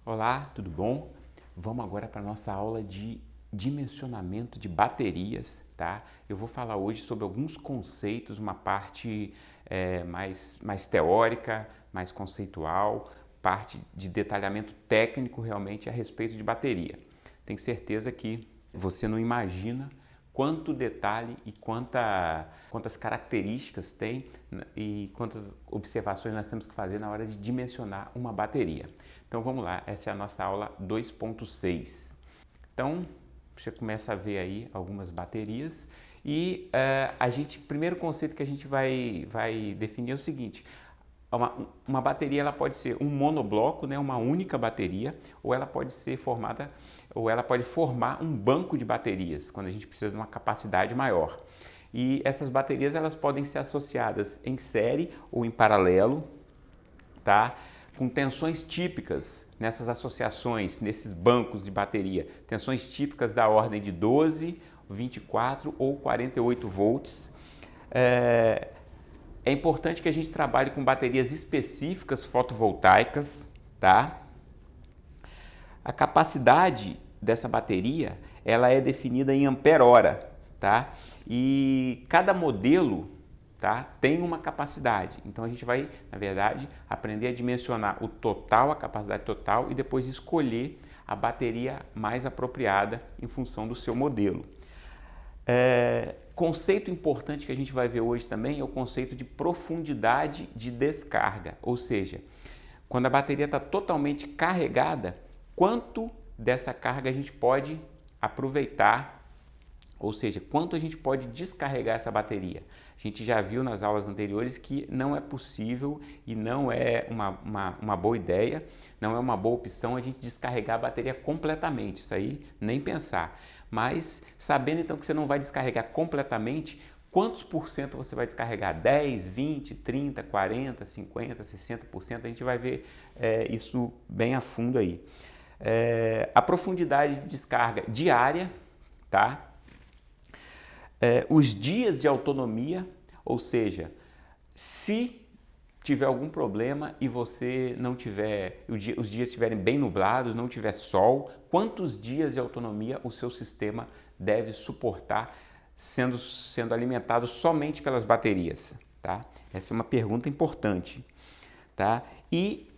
Olá, tudo bom? Vamos agora para a nossa aula de dimensionamento de baterias, tá? Eu vou falar hoje sobre alguns conceitos, uma parte mais teórica, mais conceitual, parte de detalhamento técnico realmente a respeito de bateria. Tenho certeza que você não imagina quanto detalhe e quantas características tem, né, e quantas observações nós temos que fazer na hora de dimensionar uma bateria. Então vamos lá, essa é a nossa aula 2.6. Então você começa a ver aí algumas baterias e o primeiro conceito que a gente vai definir é o seguinte: uma bateria ela pode ser um monobloco, né, uma única bateria, ou ela pode ser formada, ou ela pode formar um banco de baterias, quando a gente precisa de uma capacidade maior. E essas baterias elas podem ser associadas em série ou em paralelo, tá? Com tensões típicas nessas associações, nesses bancos de bateria, tensões típicas da ordem de 12, 24 ou 48 volts. É importante que a gente trabalhe com baterias específicas fotovoltaicas, tá? A capacidade dessa bateria, ela é definida em ampere-hora, tá? E cada modelo, tá, tem uma capacidade. Então a gente vai, na verdade, aprender a dimensionar o total, a capacidade total e depois escolher a bateria mais apropriada em função do seu modelo. Conceito importante que a gente vai ver hoje também é o conceito de profundidade de descarga, ou seja, quando a bateria está totalmente carregada, quanto dessa carga a gente pode aproveitar, ou seja, quanto a gente pode descarregar essa bateria. A gente já viu nas aulas anteriores que não é possível e não é uma boa ideia, não é uma boa opção a gente descarregar a bateria completamente, isso aí nem pensar. Mas sabendo então que você não vai descarregar completamente, quantos por cento você vai descarregar? 10, 20, 30, 40, 50, 60%? A gente vai ver isso bem a fundo aí. A profundidade de descarga diária, tá? Os dias de autonomia, ou seja, se tiver algum problema e você não tiver, os dias estiverem bem nublados, não tiver sol, quantos dias de autonomia o seu sistema deve suportar sendo alimentado somente pelas baterias, tá? Essa é uma pergunta importante, tá? E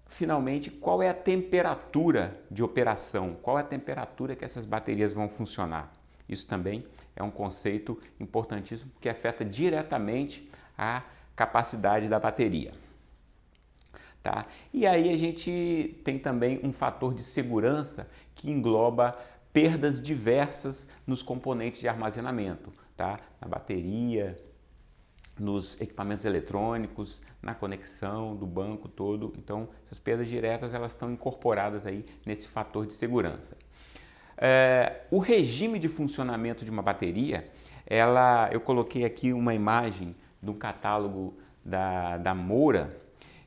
finalmente, qual é a temperatura de operação? Qual é a temperatura que essas baterias vão funcionar? Isso também é um conceito importantíssimo que afeta diretamente a capacidade da bateria. Tá? E aí a gente tem também um fator de segurança que engloba perdas diversas nos componentes de armazenamento, tá? Na bateria, nos equipamentos eletrônicos, na conexão do banco todo. Então, essas perdas diretas elas estão incorporadas aí nesse fator de segurança. O regime de funcionamento de uma bateria, eu coloquei aqui uma imagem do catálogo da Moura,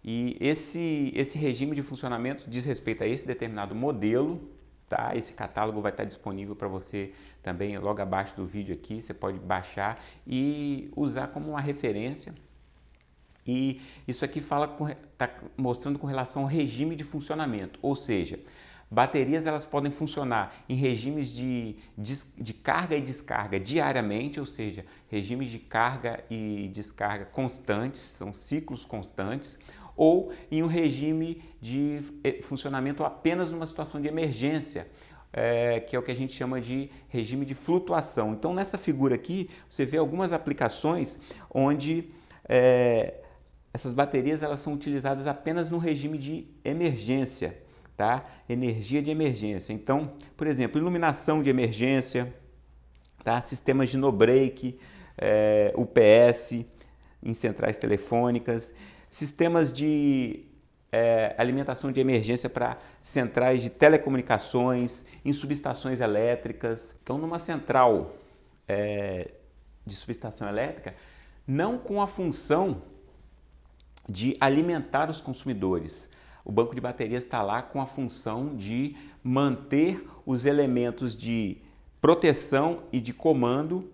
e esse regime de funcionamento diz respeito a esse determinado modelo, tá? Esse catálogo vai estar disponível para você também logo abaixo do vídeo aqui, você pode baixar e usar como uma referência. E isso aqui está mostrando com relação ao regime de funcionamento, ou seja, baterias elas podem funcionar em regimes de carga e descarga diariamente, ou seja, regimes de carga e descarga constantes, são ciclos constantes, ou em um regime de funcionamento apenas numa situação de emergência, que é o que a gente chama de regime de flutuação. Então, nessa figura aqui, você vê algumas aplicações onde essas baterias elas são utilizadas apenas no regime de emergência. Tá? Energia de emergência. Então, por exemplo, iluminação de emergência, tá? Sistemas de no-break, UPS em centrais telefônicas, sistemas de alimentação de emergência para centrais de telecomunicações, em subestações elétricas. Então, numa central de subestação elétrica, não com a função de alimentar os consumidores. O banco de baterias está lá com a função de manter os elementos de proteção e de comando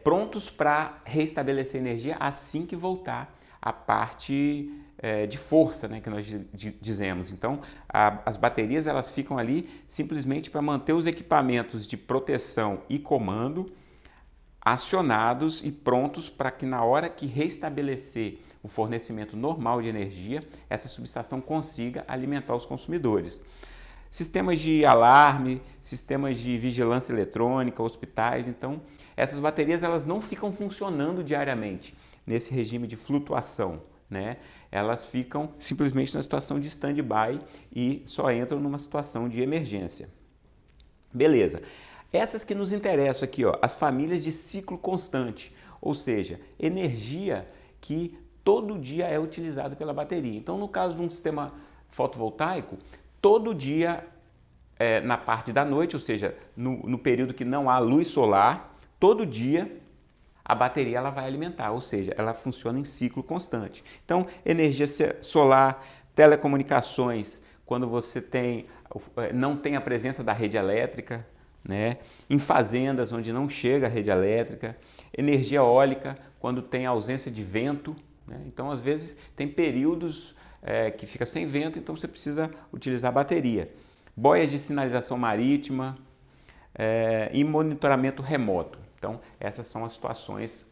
prontos para restabelecer energia assim que voltar a parte de força, né, que nós dizemos. Então, as baterias elas ficam ali simplesmente para manter os equipamentos de proteção e comando acionados e prontos para que na hora que restabelecer o fornecimento normal de energia, essa subestação consiga alimentar os consumidores. Sistemas de alarme, sistemas de vigilância eletrônica, hospitais, então essas baterias elas não ficam funcionando diariamente nesse regime de flutuação, né? Elas ficam simplesmente na situação de stand-by e só entram numa situação de emergência. Beleza. Essas que nos interessam aqui, ó, as famílias de ciclo constante, ou seja, energia que todo dia é utilizada pela bateria. Então, no caso de um sistema fotovoltaico, todo dia, na parte da noite, ou seja, no período que não há luz solar, todo dia a bateria ela vai alimentar, ou seja, ela funciona em ciclo constante. Então, energia solar, telecomunicações, quando você não tem a presença da rede elétrica, né? Em fazendas onde não chega a rede elétrica, energia eólica, quando tem ausência de vento, né? Então, às vezes, tem períodos que fica sem vento, então você precisa utilizar a bateria. Boias de sinalização marítima e monitoramento remoto. Então, essas são as situações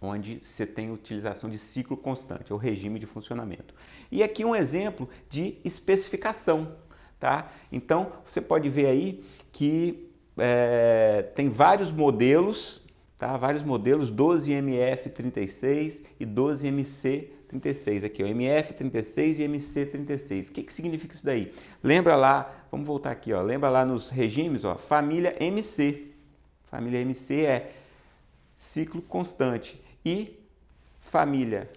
onde você tem utilização de ciclo constante, é o regime de funcionamento. E aqui um exemplo de especificação, tá? Então, você pode ver aí que tem vários modelos, tá? Vários modelos 12MF36 e 12MC36, aqui, ó, MF36 e MC36. O que significa isso daí? Lembra lá, vamos voltar aqui, ó, lembra lá nos regimes, ó, família MC. Família MC é ciclo constante e família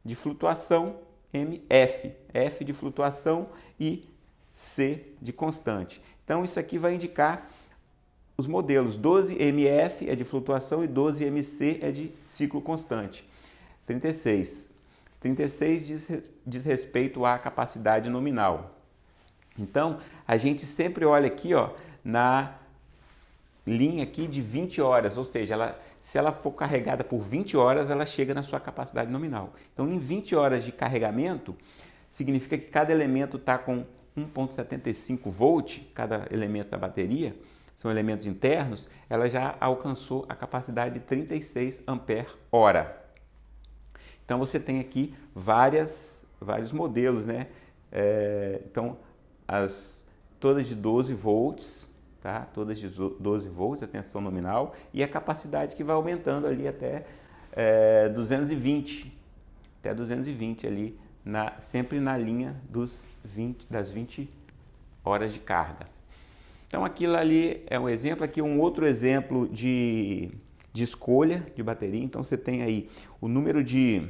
de flutuação MF, F de flutuação e C de constante. Então isso aqui vai indicar os modelos 12MF é de flutuação e 12MC é de ciclo constante. 36 diz respeito à capacidade nominal. Então a gente sempre olha aqui, ó, na linha aqui de 20 horas, ou seja, se ela for carregada por 20 horas, ela chega na sua capacidade nominal. Então, em 20 horas de carregamento, significa que cada elemento está com 1,75 volt, cada elemento da bateria, são elementos internos, ela já alcançou a capacidade de 36 ampere-hora. Então, você tem aqui vários modelos, né? Então, todas de 12 volts, tá? Todas de 12 volts, a tensão nominal, e a capacidade que vai aumentando ali até 220, até 220 ali, sempre na linha das 20 horas de carga. Então aquilo ali é um exemplo, aqui um outro exemplo de escolha de bateria. Então você tem aí o número de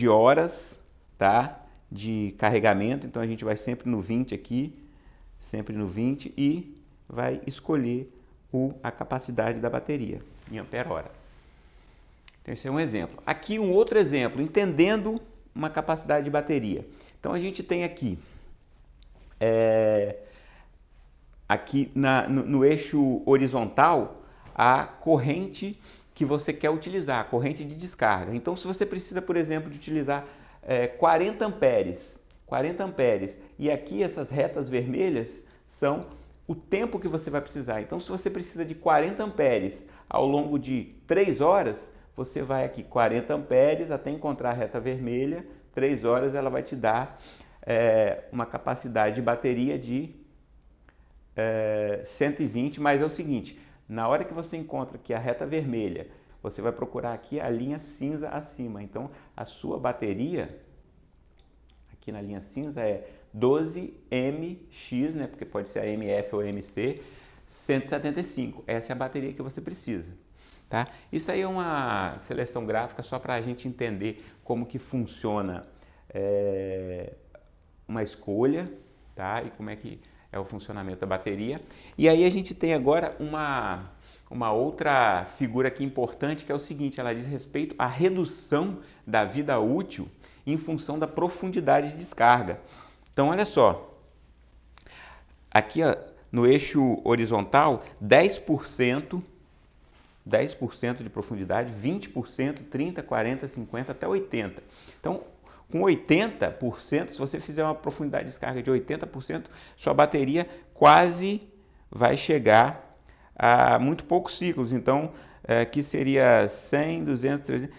horas, tá? De carregamento, então a gente vai sempre no 20 aqui, sempre no 20 e vai escolher a capacidade da bateria em ampere-hora. Então esse é um exemplo. Aqui um outro exemplo, entendendo uma capacidade de bateria. Então a gente tem aqui, no eixo horizontal, a corrente que você quer utilizar, a corrente de descarga. Então se você precisa, por exemplo, de utilizar 40 amperes, e aqui essas retas vermelhas são o tempo que você vai precisar. Então, se você precisa de 40 amperes ao longo de 3 horas, você vai aqui 40 amperes até encontrar a reta vermelha, 3 horas ela vai te dar uma capacidade de bateria de 120, mas é o seguinte, na hora que você encontra aqui a reta vermelha, você vai procurar aqui a linha cinza acima. Então, a sua bateria aqui na linha cinza é 12MX, né, porque pode ser a MF ou a MC, 175. Essa é a bateria que você precisa. Tá? Isso aí é uma seleção gráfica só para a gente entender como que funciona uma escolha, tá? E como é que é o funcionamento da bateria. E aí a gente tem agora uma outra figura aqui importante, que é o seguinte, ela diz respeito à redução da vida útil em função da profundidade de descarga. Então, olha só, aqui ó, no eixo horizontal, 10% 10% de profundidade, 20%, 30%, 40%, 50% até 80%. Então, com 80%, se você fizer uma profundidade de descarga de 80%, sua bateria quase vai chegar a muito poucos ciclos. Então, aqui seria 100, 200, 300,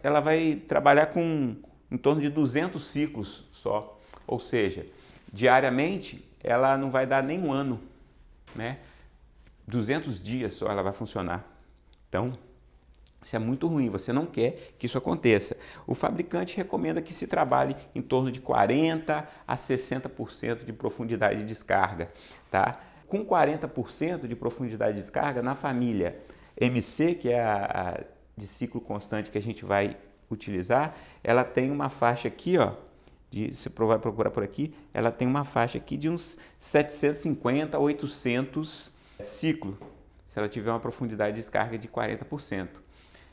ela vai trabalhar com em torno de 200 ciclos só. Ou seja, diariamente ela não vai dar nem um ano, né? 200 dias só ela vai funcionar. Então, isso é muito ruim, você não quer que isso aconteça. O fabricante recomenda que se trabalhe em torno de 40% a 60% de profundidade de descarga, tá? Com 40% de profundidade de descarga, na família MC, que é a de ciclo constante que a gente vai utilizar, ela tem uma faixa aqui, ó, você vai procurar por aqui, ela tem uma faixa aqui de uns 750 a 800 ciclos, se ela tiver uma profundidade de descarga de 40%.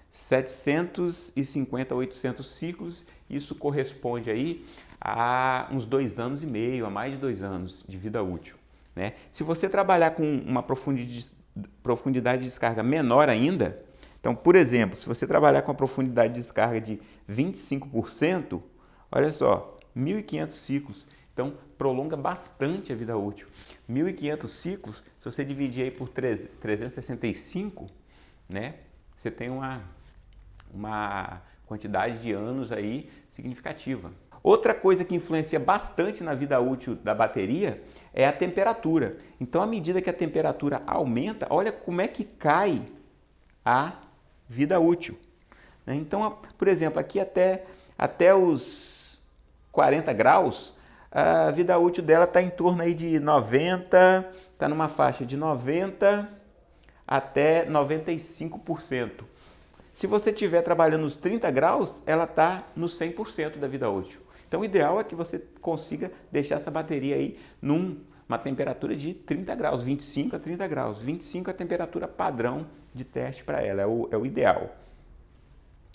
750 a 800 ciclos, isso corresponde aí a uns 2 anos e meio, a mais de 2 anos de vida útil, né? Se você trabalhar com uma profundidade de descarga menor ainda, então, por exemplo, se você trabalhar com a profundidade de descarga de 25%, olha só, 1.500 ciclos. Então, prolonga bastante a vida útil. 1.500 ciclos, se você dividir aí por 365, né, você tem uma quantidade de anos aí significativa. Outra coisa que influencia bastante na vida útil da bateria é a temperatura. Então, à medida que a temperatura aumenta, olha como é que cai a vida útil. Então, por exemplo, aqui até os 40 graus, a vida útil dela está em torno aí de 90, está numa faixa de 90 até 95%. Se você estiver trabalhando nos 30 graus, ela está nos 100% da vida útil. Então, o ideal é que você consiga deixar essa bateria aí numa temperatura de 30 graus, 25 a 30 graus. 25 é a temperatura padrão de teste para ela, é o ideal.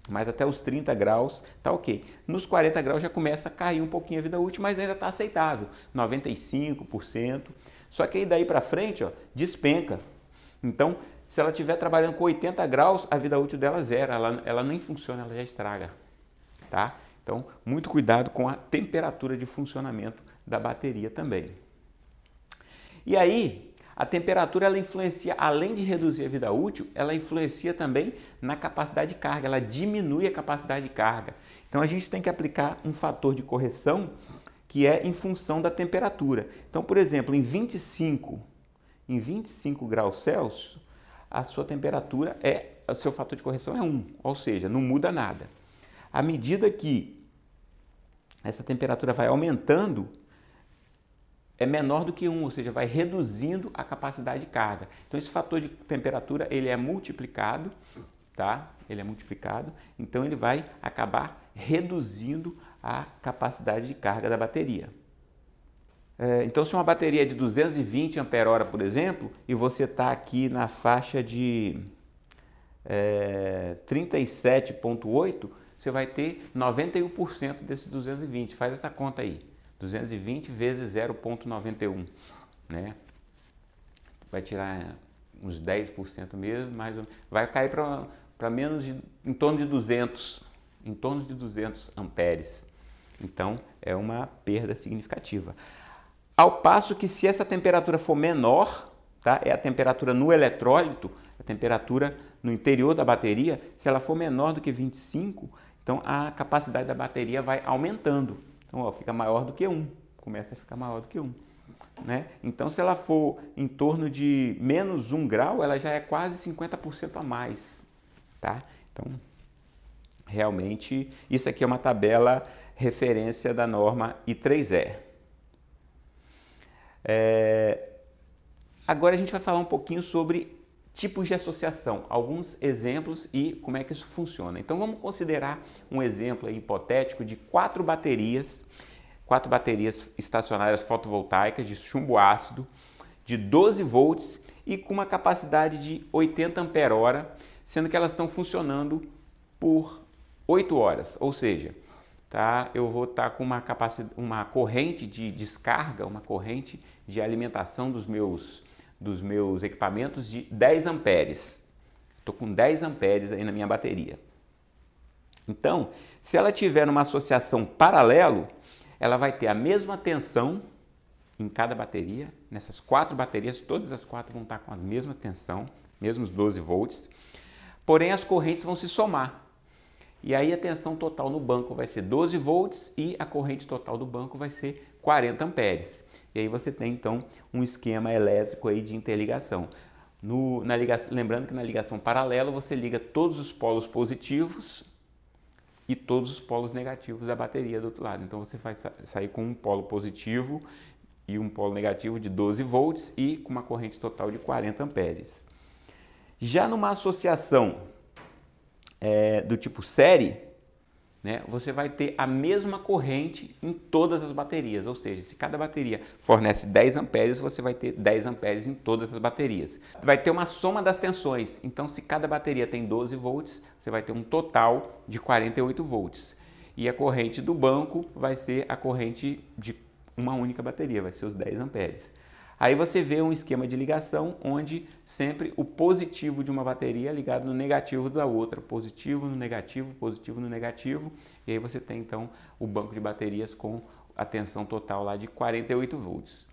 Mas até os 30 graus tá ok. Nos 40 graus já começa a cair um pouquinho a vida útil, mas ainda está aceitável, 95%. Só que aí daí para frente, ó, despenca. Então, se ela estiver trabalhando com 80 graus, a vida útil dela zero, ela nem funciona, ela já estraga, tá? Então, muito cuidado com a temperatura de funcionamento da bateria também. E aí, a temperatura ela influencia, além de reduzir a vida útil, ela influencia também na capacidade de carga, ela diminui a capacidade de carga. Então, a gente tem que aplicar um fator de correção que é em função da temperatura. Então, por exemplo, em 25 graus Celsius, a sua temperatura o seu fator de correção é 1, ou seja, não muda nada. À medida que essa temperatura vai aumentando, é menor do que 1, ou seja, vai reduzindo a capacidade de carga. Então, esse fator de temperatura, ele é multiplicado, tá? Ele é multiplicado, então ele vai acabar reduzindo a capacidade de carga da bateria. Então, se uma bateria é de 220 ampere-hora, por exemplo, e você está aqui na faixa de 37,8, você vai ter 91% desses 220. Faz essa conta aí. 220 vezes 0,91, né? Vai tirar uns 10% mesmo, mais ou menos. Vai cair para menos em torno de 200 amperes. Então, é uma perda significativa. Ao passo que se essa temperatura for menor, tá? É a temperatura no eletrólito, a temperatura no interior da bateria, se ela for menor do que 25, então a capacidade da bateria vai aumentando. Então, ó, fica maior do que 1, começa a ficar maior do que 1. Né? Então, se ela for em torno de menos 1 grau, ela já é quase 50% a mais. Tá? Então, realmente, isso aqui é uma tabela referência da norma I3E. Agora a gente vai falar um pouquinho sobre tipos de associação, alguns exemplos e como é que isso funciona. Então vamos considerar um exemplo aí hipotético de 4 baterias estacionárias fotovoltaicas de chumbo ácido de 12 volts e com uma capacidade de 80 ampere-hora, sendo que elas estão funcionando por 8 horas, ou seja, tá, eu vou estar com uma corrente de descarga, uma corrente de alimentação dos meus equipamentos de 10 amperes. estou com 10 amperes aí na minha bateria. Então, se ela tiver numa associação paralelo, ela vai ter a mesma tensão em cada bateria. Nessas 4 baterias, todas as 4 vão estar com a mesma tensão, mesmos 12 volts, porém as correntes vão se somar. E aí a tensão total no banco vai ser 12 volts e a corrente total do banco vai ser 40 amperes. E aí você tem então um esquema elétrico aí de interligação. Lembrando que na ligação paralela você liga todos os polos positivos e todos os polos negativos da bateria do outro lado. Então você vai sair com um polo positivo e um polo negativo de 12 volts e com uma corrente total de 40 amperes. Já numa associação do tipo série, né, você vai ter a mesma corrente em todas as baterias, ou seja, se cada bateria fornece 10 amperes, você vai ter 10 amperes em todas as baterias. Vai ter uma soma das tensões, então se cada bateria tem 12 volts, você vai ter um total de 48 volts. E a corrente do banco vai ser a corrente de uma única bateria, vai ser os 10 amperes. Aí você vê um esquema de ligação onde sempre o positivo de uma bateria é ligado no negativo da outra, positivo no negativo, e aí você tem então o banco de baterias com a tensão total lá de 48 volts.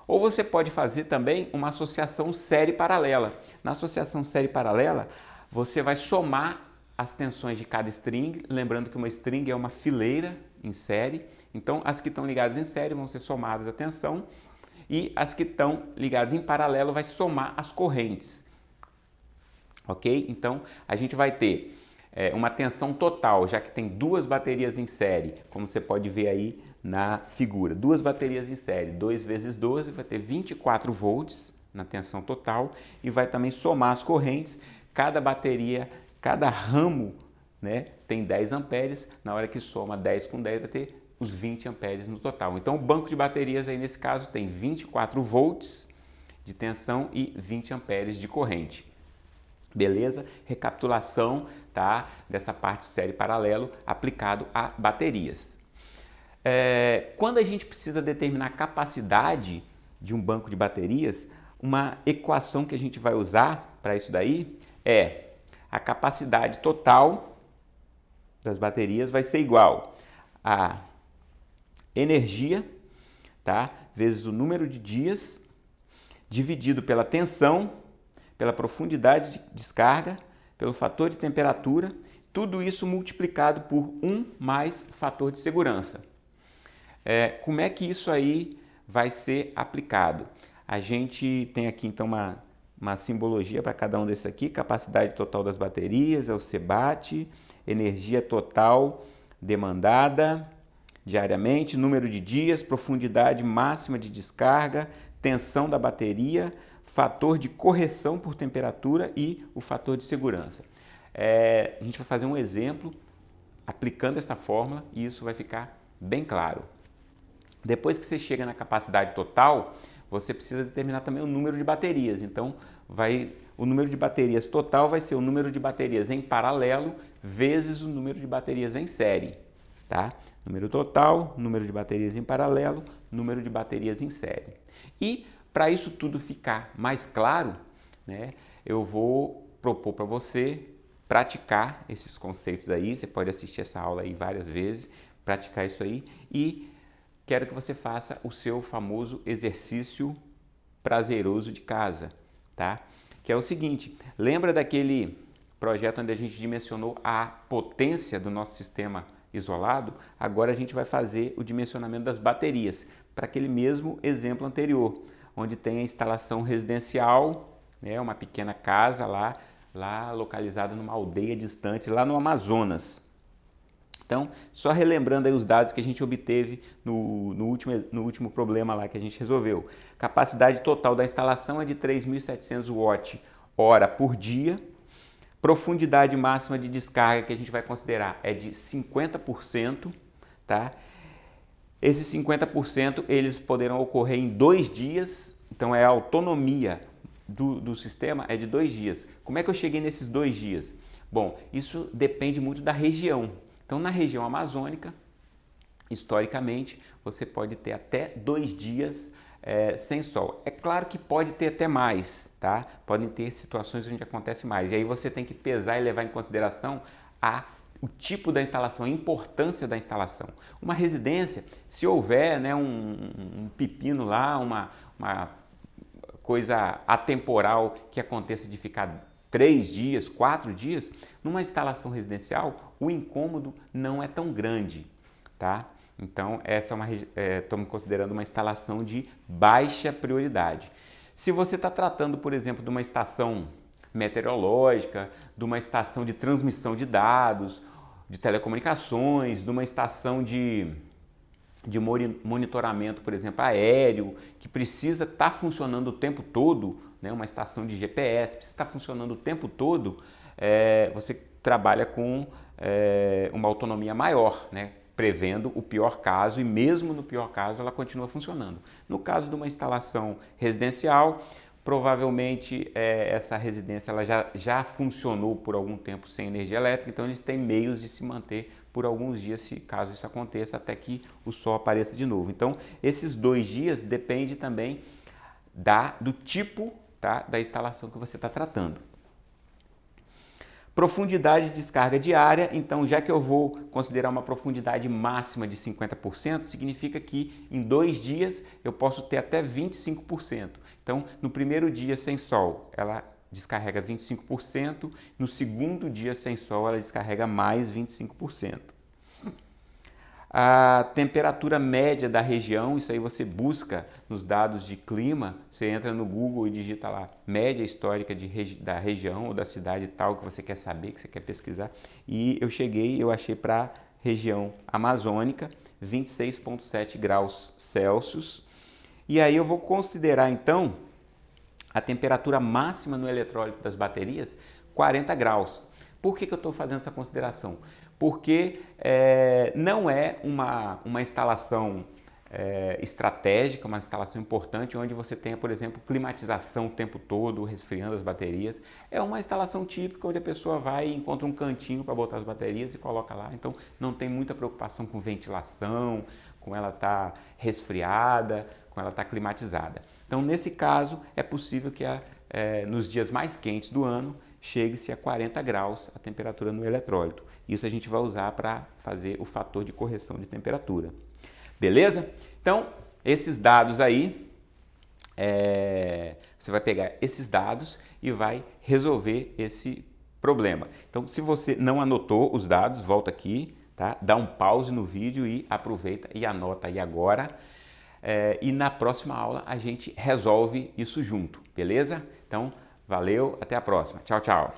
Ou você pode fazer também uma associação série paralela. Na associação série paralela, você vai somar as tensões de cada string, lembrando que uma string é uma fileira em série, então as que estão ligadas em série vão ser somadas a tensão, e as que estão ligadas em paralelo vai somar as correntes, ok? Então, a gente vai ter uma tensão total, já que tem 2 baterias em série, como você pode ver aí na figura. 2 baterias em série, 2 vezes 12, vai ter 24 volts na tensão total e vai também somar as correntes. Cada bateria, cada ramo, né, tem 10 amperes, na hora que soma 10 com 10 vai ter os 20 amperes no total. Então o banco de baterias aí nesse caso tem 24 volts de tensão e 20 amperes de corrente. Beleza? Recapitulação, tá, dessa parte série paralelo aplicado a baterias. Quando a gente precisa determinar a capacidade de um banco de baterias, uma equação que a gente vai usar para isso daí é a capacidade total das baterias vai ser igual a energia, tá, vezes o número de dias, dividido pela tensão, pela profundidade de descarga, pelo fator de temperatura, tudo isso multiplicado por 1 mais o fator de segurança. Como é que isso aí vai ser aplicado? A gente tem aqui então uma simbologia para cada um desses aqui: capacidade total das baterias é o CBAT, energia total demandada diariamente, número de dias, profundidade máxima de descarga, tensão da bateria, fator de correção por temperatura e o fator de segurança. A gente vai fazer um exemplo aplicando essa fórmula e isso vai ficar bem claro. Depois que você chega na capacidade total, você precisa determinar também o número de baterias. Então, o número de baterias total vai ser o número de baterias em paralelo vezes o número de baterias em série. Tá? Número total, número de baterias em paralelo, número de baterias em série. E para isso tudo ficar mais claro, né, eu vou propor para você praticar esses conceitos aí. Você pode assistir essa aula aí várias vezes, praticar isso aí e quero que você faça o seu famoso exercício prazeroso de casa, tá? Que é o seguinte: lembra daquele projeto onde a gente dimensionou a potência do nosso sistema isolado? Agora a gente vai fazer o dimensionamento das baterias para aquele mesmo exemplo anterior, onde tem a instalação residencial, né, uma pequena casa lá localizada numa aldeia distante, lá no Amazonas. Então, só relembrando aí os dados que a gente obteve no último problema lá que a gente resolveu. Capacidade total da instalação é de 3.700 Wh por dia. Profundidade máxima de descarga que a gente vai considerar é de 50%, tá? Esses 50% eles poderão ocorrer em 2 dias, então a autonomia do sistema é de 2 dias. Como é que eu cheguei nesses 2 dias? Bom, isso depende muito da região. Então, na região amazônica, historicamente, você pode ter até 2 dias sem sol. É claro que pode ter até mais, tá? Podem ter situações onde acontece mais. E aí você tem que pesar e levar em consideração o tipo da instalação, a importância da instalação. Uma residência, se houver, né, um pepino lá, uma coisa atemporal que aconteça de ficar 3 dias, 4 dias, numa instalação residencial, o incômodo não é tão grande, tá? Então, essa estamos considerando uma instalação de baixa prioridade. Se você está tratando, por exemplo, de uma estação meteorológica, de uma estação de transmissão de dados, de telecomunicações, de uma estação de monitoramento, por exemplo, aéreo, que precisa estar funcionando o tempo todo, né? Uma estação de GPS precisa estar funcionando o tempo todo, você trabalha com uma autonomia maior, né? Prevendo o pior caso, e mesmo no pior caso ela continua funcionando. No caso de uma instalação residencial, provavelmente essa residência ela já funcionou por algum tempo sem energia elétrica, então eles têm meios de se manter por alguns dias, se caso isso aconteça, até que o sol apareça de novo. Então, esses 2 dias depende também do tipo, tá, da instalação que você está tratando. Profundidade de descarga diária, então já que eu vou considerar uma profundidade máxima de 50%, significa que em 2 dias eu posso ter até 25%. Então, no primeiro dia sem sol, ela descarrega 25%, no segundo dia sem sol, ela descarrega mais 25%. A temperatura média da região, isso aí você busca nos dados de clima, você entra no Google e digita lá média histórica da região ou da cidade tal que você quer saber, que você quer pesquisar. E eu achei para a região amazônica 26,7 graus Celsius. E aí eu vou considerar então a temperatura máxima no eletrólito das baterias 40 graus. Por que eu estou fazendo essa consideração? Porque não é uma instalação estratégica, uma instalação importante, onde você tenha, por exemplo, climatização o tempo todo, resfriando as baterias. É uma instalação típica onde a pessoa vai e encontra um cantinho para botar as baterias e coloca lá. Então, não tem muita preocupação com ventilação, com ela estar resfriada, com ela estar climatizada. Então, nesse caso, é possível que nos dias mais quentes do ano, chegue-se a 40 graus a temperatura no eletrólito. Isso a gente vai usar para fazer o fator de correção de temperatura. Beleza? Então, esses dados aí, você vai pegar esses dados e vai resolver esse problema. Então, se você não anotou os dados, volta aqui, tá? Dá um pause no vídeo e aproveita e anota aí agora. E na próxima aula a gente resolve isso junto, beleza? Então, valeu, até a próxima. Tchau, tchau.